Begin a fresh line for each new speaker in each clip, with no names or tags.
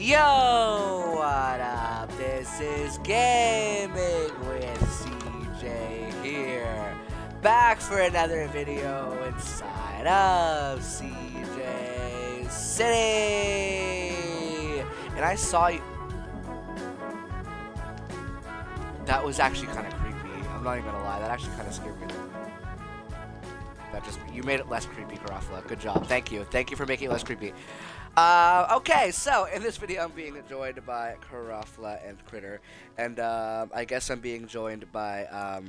Yo, what up? This is Gaming with CJ here. Back for another video inside of CJ's City. And I saw you. That was actually kind of creepy. I'm not even gonna lie. That actually kind of scared me. You made it less creepy, Garofalo. Good job. Thank you. Thank you for making it less creepy. Okay, so in this video I'm being joined by Garofalo and Critter, and I guess I'm being joined by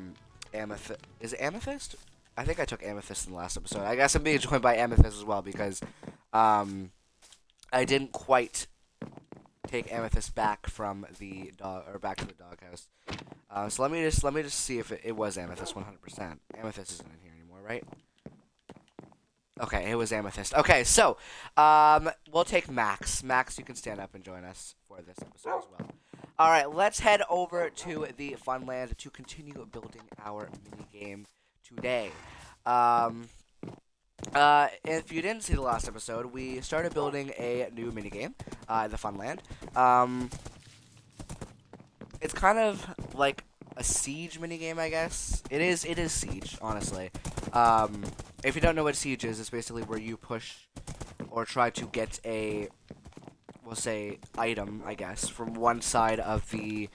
Amethyst. Is it Amethyst? I think I took Amethyst in the last episode. I guess I'm being joined by Amethyst as well because I didn't quite take Amethyst back from the dog or back to the doghouse. So let me just see if it was Amethyst 100%. Amethyst isn't in here anymore, right? Okay, it was Amethyst. Okay, so we'll take Max. Max, you can stand up and join us for this episode as well. All right, let's head over to the funland to continue building our minigame today. If you didn't see the last episode, we started building a new minigame, the funland. It's kind of like a siege minigame, I guess. It is siege, honestly. If you don't know what siege is, it's basically where you push or try to get a, we'll say, item, I guess, from one side of the,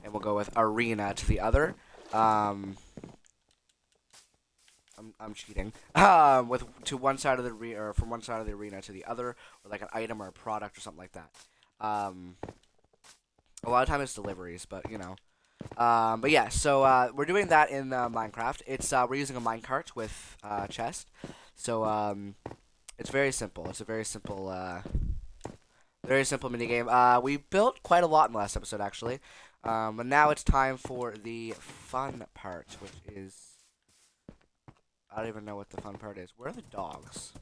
and we'll go with arena to the other. I'm cheating. To one side of the arena, or from one side of the arena to the other, or like an item or a product or something like that. A lot of times it's deliveries, but you know. But yeah, so we're doing that in Minecraft. It's we're using a minecart with chest, so it's very simple. It's a very simple minigame. We built quite a lot in the last episode, actually, but now it's time for the fun part, which is I don't even know what the fun part is. Where are the dogs?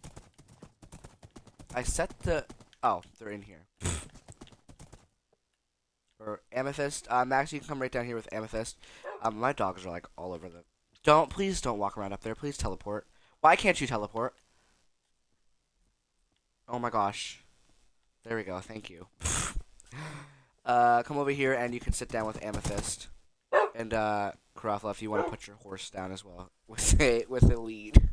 I set the they're in here. Or Amethyst. Max, you can come right down here with Amethyst. My dogs are like all over the. Please don't walk around up there. Please teleport. Why can't you teleport? Oh my gosh. There we go. Thank you. Come over here and you can sit down with Amethyst. And Garofalo, if you want to put your horse down as well with a lead,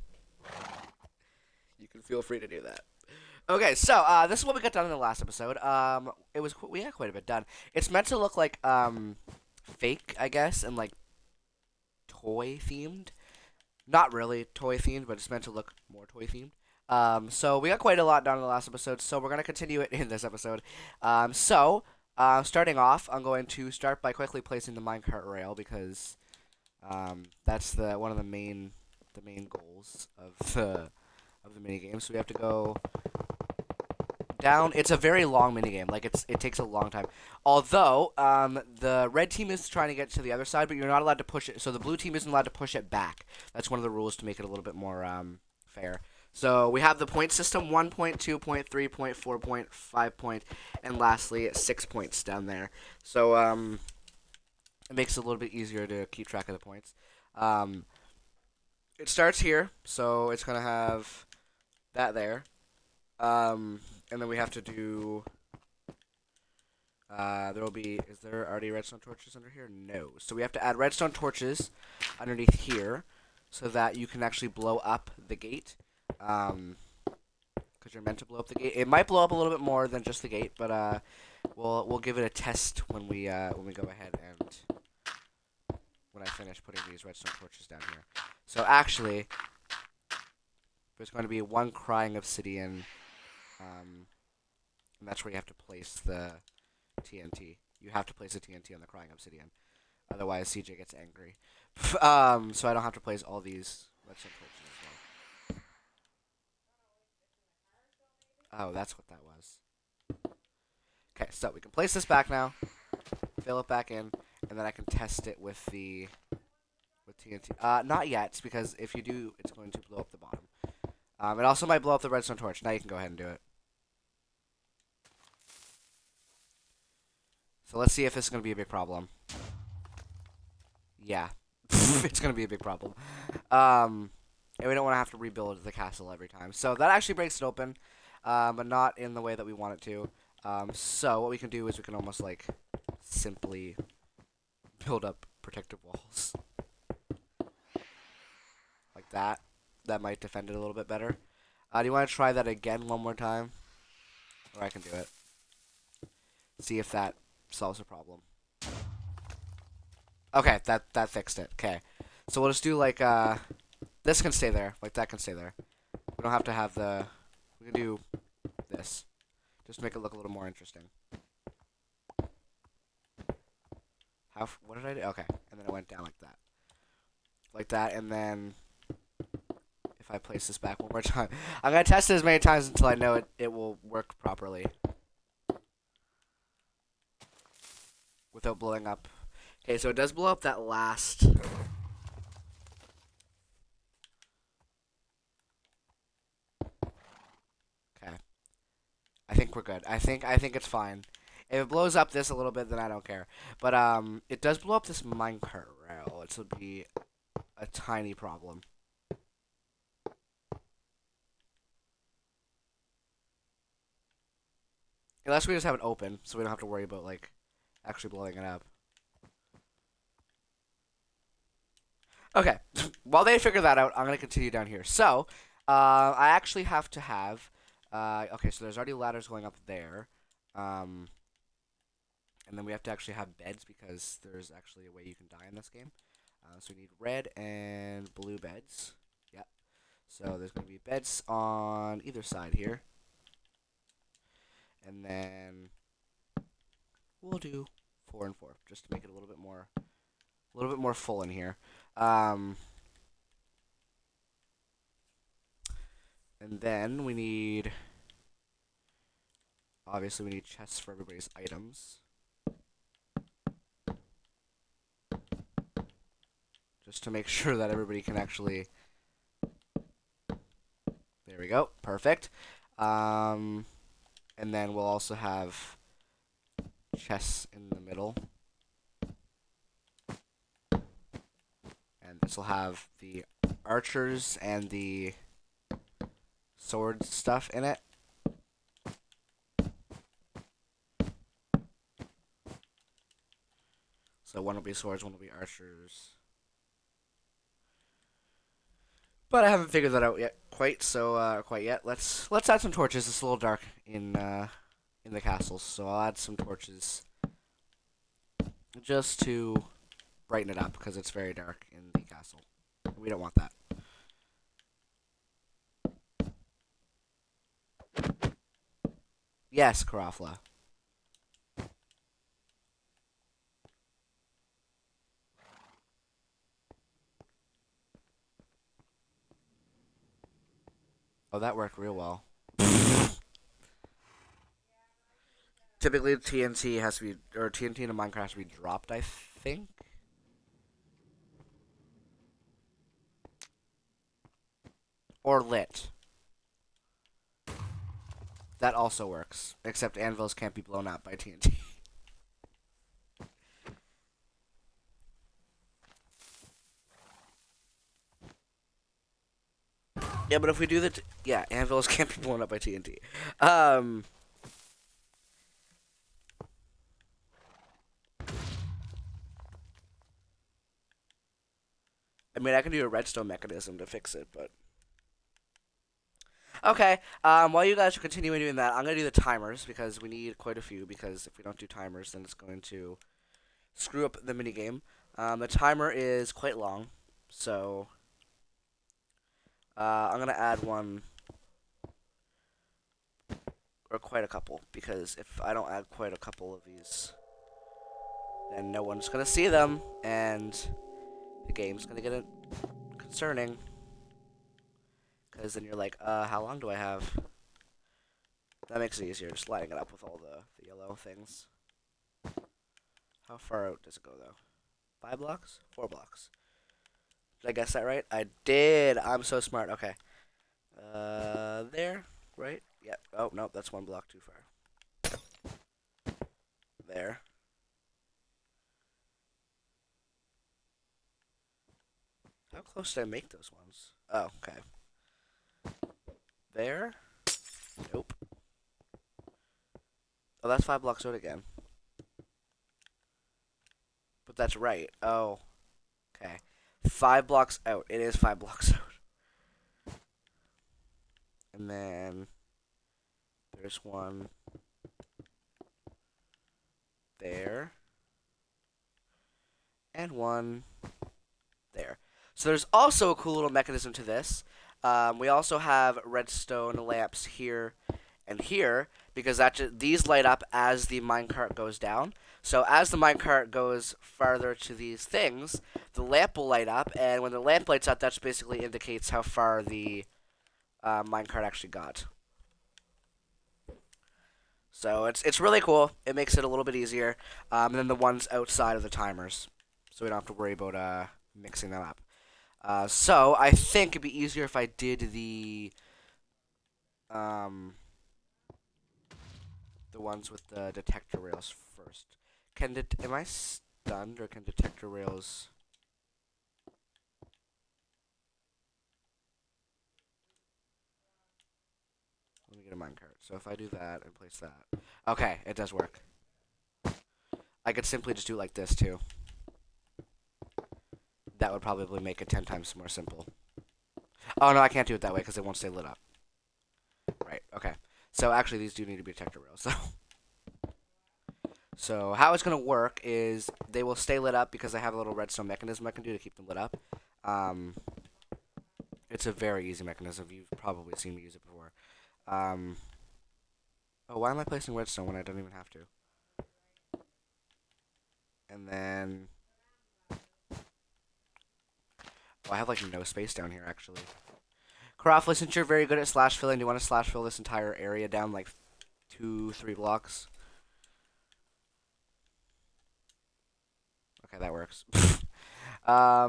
you can feel free to do that. Okay, so this is what we got done in the last episode. We had quite a bit done. It's meant to look like fake, I guess, and like toy themed. Not really toy themed, but it's meant to look more toy themed. So we got quite a lot done in the last episode. So we're gonna continue it in this episode. Starting off, I'm going to start by quickly placing the minecart rail because that's one of the main goals of the minigame. So we have to go down. It's a very long minigame. Like it takes a long time. Although the red team is trying to get to the other side, but you're not allowed to push it. So the blue team isn't allowed to push it back. That's one of the rules to make it a little bit more fair. So we have the point system: 1 point, 2 point, 3 point, 4 point, 5 point, and lastly 6 points down there. So it makes it a little bit easier to keep track of the points. It starts here, so it's gonna have that there. And then we have to do, is there already redstone torches under here? No. So we have to add redstone torches underneath here so that you can actually blow up the gate. Because you're meant to blow up the gate. It might blow up a little bit more than just the gate, but we'll give it a test when we go ahead and when I finish putting these redstone torches down here. So actually, there's going to be one crying obsidian. And that's where you have to place the TNT. You have to place the TNT on the crying obsidian. Otherwise, CJ gets angry. So I don't have to place all these redstone torches as well. Oh, that's what that was. Okay, so we can place this back now. Fill it back in. And then I can test it with TNT. Not yet, because if you do, it's going to blow up the bottom. It also might blow up the redstone torch. Now you can go ahead and do it. So let's see if this is going to be a big problem. Yeah. It's going to be a big problem. And we don't want to have to rebuild the castle every time. So that actually breaks it open, but not in the way that we want it to. So what we can do is we can almost like simply build up protective walls like that. That might defend it a little bit better. Do you want to try that again one more time? Or I can do it. See if that solves the problem. Okay, that fixed it. Okay. So we'll just do like, this can stay there. Like that can stay there. We don't have to have the, we can do this. Just to make it look a little more interesting. What did I do? Okay. And then it went down like that. Like that, and then if I place this back one more time. I'm going to test it as many times until I know it will work properly. Without blowing up. Okay, so it does blow up that last. Okay. I think we're good. I think it's fine. If it blows up this a little bit, then I don't care. But it does blow up this minecart rail. It will be a tiny problem. Unless we just have it open, so we don't have to worry about like actually blowing it up. Okay, while they figure that out, I'm going to continue down here. So, I actually have to have, okay, so there's already ladders going up there. And then we have to actually have beds because there's actually a way you can die in this game. So we need red and blue beds. Yep. So there's going to be beds on either side here. And then we'll do 4 and 4 just to make it a little bit more full in here. And then we need, obviously we need chests for everybody's items. Just to make sure that everybody can actually, there we go, perfect. And then we'll also have chests in the middle. And this will have the archers and the sword stuff in it. So one will be swords, one will be archers. But I haven't figured that out yet, quite yet. Let's add some torches. It's a little dark in the castles, so I'll add some torches just to brighten it up because it's very dark in the castle. We don't want that. Yes, Karafla. Oh, that worked real well. Typically, TNT has to be, or TNT in a Minecraft has to be dropped, I think. Or lit. That also works, except anvils can't be blown up by TNT. Yeah, but if we do that, yeah, anvils can't be blown up by TNT. I mean, I can do a redstone mechanism to fix it, but okay. While you guys are continuing doing that, I'm gonna do the timers because we need quite a few. Because if we don't do timers, then it's going to screw up the minigame. The timer is quite long, so I'm gonna add one or quite a couple because if I don't add quite a couple of these, then no one's gonna see them, and the game's gonna get concerning. Because then you're like, how long do I have? That makes it easier, just lining it up with all the yellow things. How far out does it go, though? 5 blocks? 4 blocks. Did I guess that right? I did! I'm so smart. Okay. There, right? Yep. Oh, no, that's 1 block too far. There. How close did I make those ones? Oh, okay. There? Nope. Oh, that's 5 blocks out again. But that's right. Oh, okay. 5 blocks out. It is 5 blocks out. And then there's one there. And one there. So there's also a cool little mechanism to this. We also have redstone lamps here and here because these light up as the minecart goes down. So as the minecart goes farther to these things, the lamp will light up, and when the lamp lights up, that basically indicates how far the minecart actually got. So it's really cool. It makes it a little bit easier. And then the ones outside of the timers, so we don't have to worry about mixing them up. So I think it'd be easier if I did um, the ones with the detector rails first. Am I stunned, or can detector rails? Let me get a minecart. So if I do that and place that, okay, it does work. I could simply just do it like this too. That would probably make it 10 times more simple. Oh no, I can't do it that way because it won't stay lit up. Right. Okay. So actually, these do need to be detector rails. So how it's gonna work is they will stay lit up because I have a little redstone mechanism I can do to keep them lit up. Um, it's a very easy mechanism. You've probably seen me use it before. Um, oh, why am I placing redstone when I don't even have to? And then, oh, I have like no space down here actually. Karafla, since you're very good at slash filling, do you want to slash fill this entire area down like 2-3 blocks? Okay, that works. I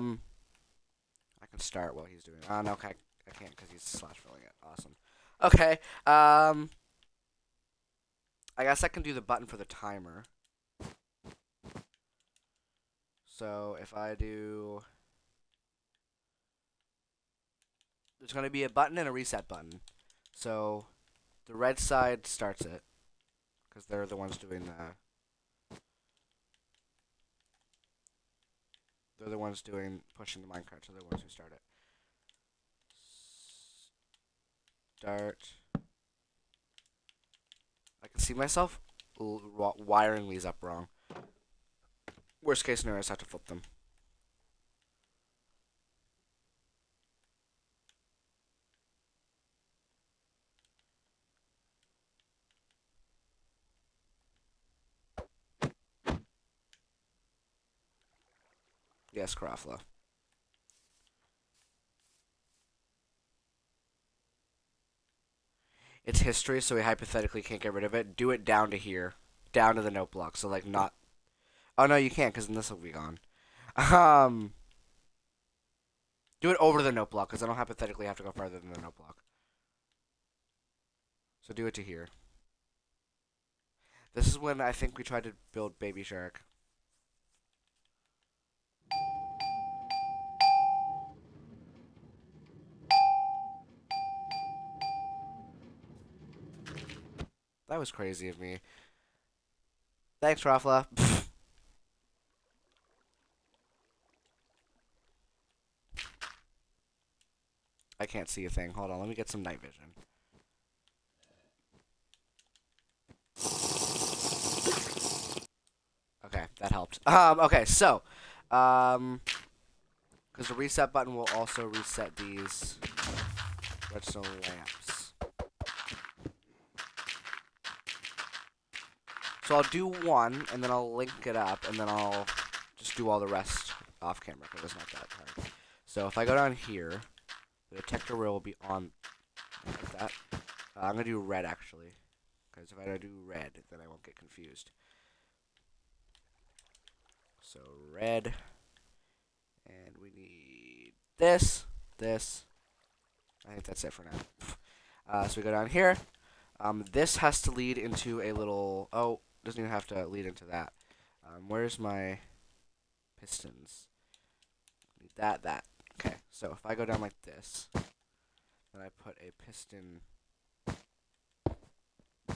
can start while he's doing it. No, okay, I can't because he's slash filling it. Awesome. Okay. I guess I can do the button for the timer. So if I do, there's going to be a button and a reset button. So the red side starts it because they're the ones doing the. They're the ones pushing the minecart, so they're the ones who start it. Start. I can see myself wiring these up wrong. Worst case scenario is I have to flip them. Yes, Karafla. It's history, so we hypothetically can't get rid of it. Do it down to here. Down to the note block. So, like, not. Oh, no, you can't, because then this will be gone. Um. Do it over the note block, because I don't hypothetically have to go farther than the note block. So, do it to here. This is when I think we tried to build Baby Shark. That was crazy of me. Thanks, Rafla. I can't see a thing. Hold on, let me get some night vision. Okay, that helped. Okay, so, because the reset button will also reset these redstone lamps. So I'll do one, and then I'll link it up, and then I'll just do all the rest off camera, because it's not that hard. So if I go down here, the detector rail will be on like that. I'm going to do red, actually, because if I do red, then I won't get confused. So red, and we need this. I think that's it for now. So we go down here. This has to lead into a little. Oh, doesn't even have to lead into that. Where's my pistons? Need that. Okay, so if I go down like this, then I put a piston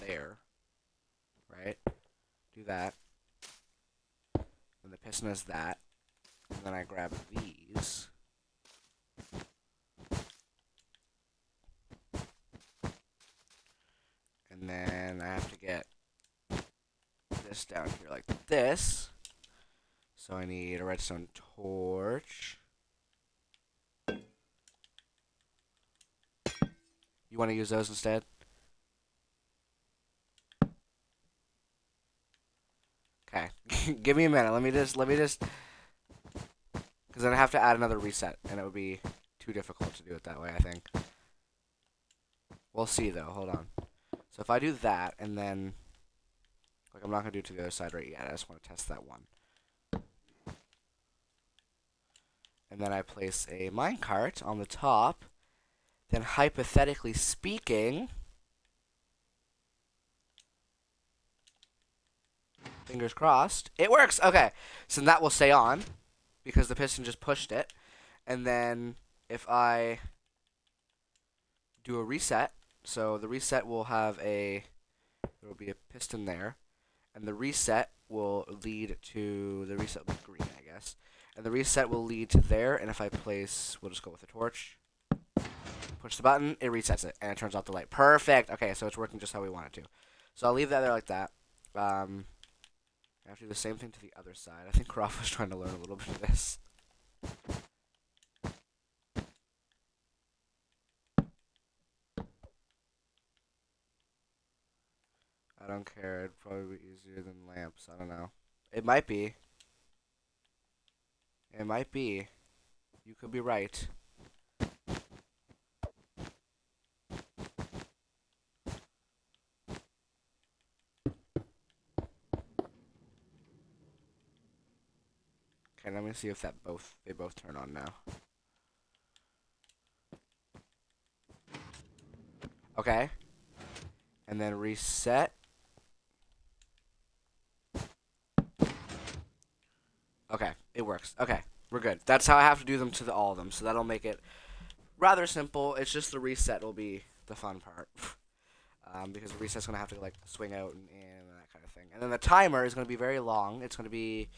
there. right? Do that. And the piston is that. And then I grab these. And then I have to get this down here like this. So I need a redstone torch. You want to use those instead? Okay. Give me a minute. Let me just because then I have to add another reset and it would be too difficult to do it that way, I think. We'll see though. Hold on. So if I do that and then like I'm not going to do it to the other side right yet. I just want to test that one. And then I place a minecart on the top. Then hypothetically speaking, fingers crossed, it works. Okay, so that will stay on because the piston just pushed it. And then if I do a reset, so the reset will have there will be a piston there, and the reset will lead to the reset will be green, I guess. And the reset will lead to there, and if I place, we'll just go with the torch. Push the button, it resets it, and it turns off the light. Perfect! Okay, so it's working just how we want it to. So I'll leave that there like that. I have to do the same thing to the other side. I think Croft was trying to learn a little bit of this. I don't care. It'd probably be easier than lamps. I don't know. It might be. It might be. You could be right. Okay, let me see if they both turn on now. Okay. And then reset. Okay, it works. Okay, we're good. That's how I have to do them to all of them, so that'll make it rather simple. It's just the reset will be the fun part. Because the reset's going to have to, like, swing out and that kind of thing. And then the timer is going to be very long. It's going to be...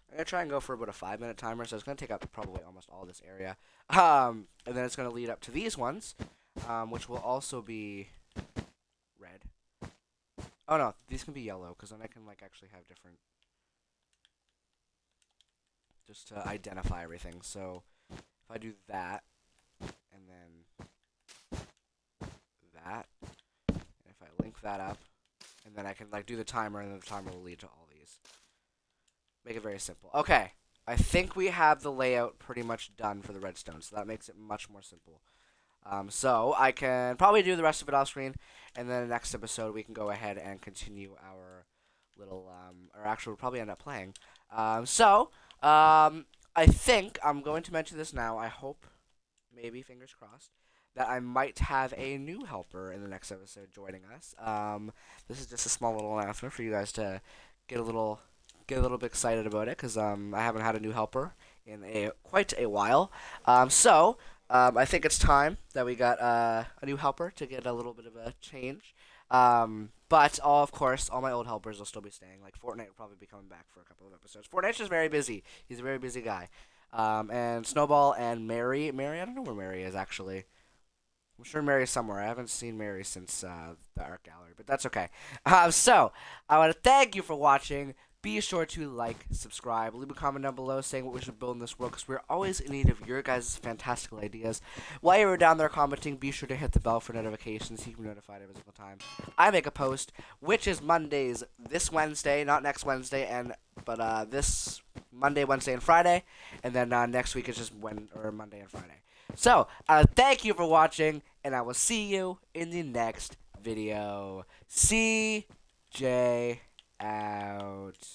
I'm going to try and go for about a 5-minute timer, so it's going to take up probably almost all this area. And then it's going to lead up to these ones, which will also be red. Oh, no, these can be yellow, because then I can, like, actually have different... just to identify everything. So if I do that, and then that, and if I link that up, and then I can like do the timer, and then the timer will lead to all these. Make it very simple. Okay, I think we have the layout pretty much done for the redstone, so that makes it much more simple. So I can probably do the rest of it off screen, and then the next episode we can go ahead and continue our little, or actually we'll probably end up playing. I think I'm going to mention this now. I hope, maybe, fingers crossed, that I might have a new helper in the next episode joining us. This is just a small little announcement for you guys to get a little bit excited about it, because I haven't had a new helper in quite a while. I think it's time that we got a new helper to get a little bit of a change. But of course, all my old helpers will still be staying. Like Fortnite will probably be coming back for a couple of episodes. Fortnite's just very busy. He's a very busy guy. And Snowball and Mary, I don't know where Mary is actually. I'm sure Mary's somewhere. I haven't seen Mary since the art gallery, but that's okay. So I want to thank you for watching. Be sure to like, subscribe, leave a comment down below saying what we should build in this world, because we're always in need of your guys' fantastical ideas. While you're down there commenting, be sure to hit the bell for notifications so you can be notified every single time I make a post, which is Mondays this Wednesday, not next Wednesday, but this Monday, Wednesday, and Friday, and then next week is just Monday and Friday. So, thank you for watching, and I will see you in the next video. CJ out.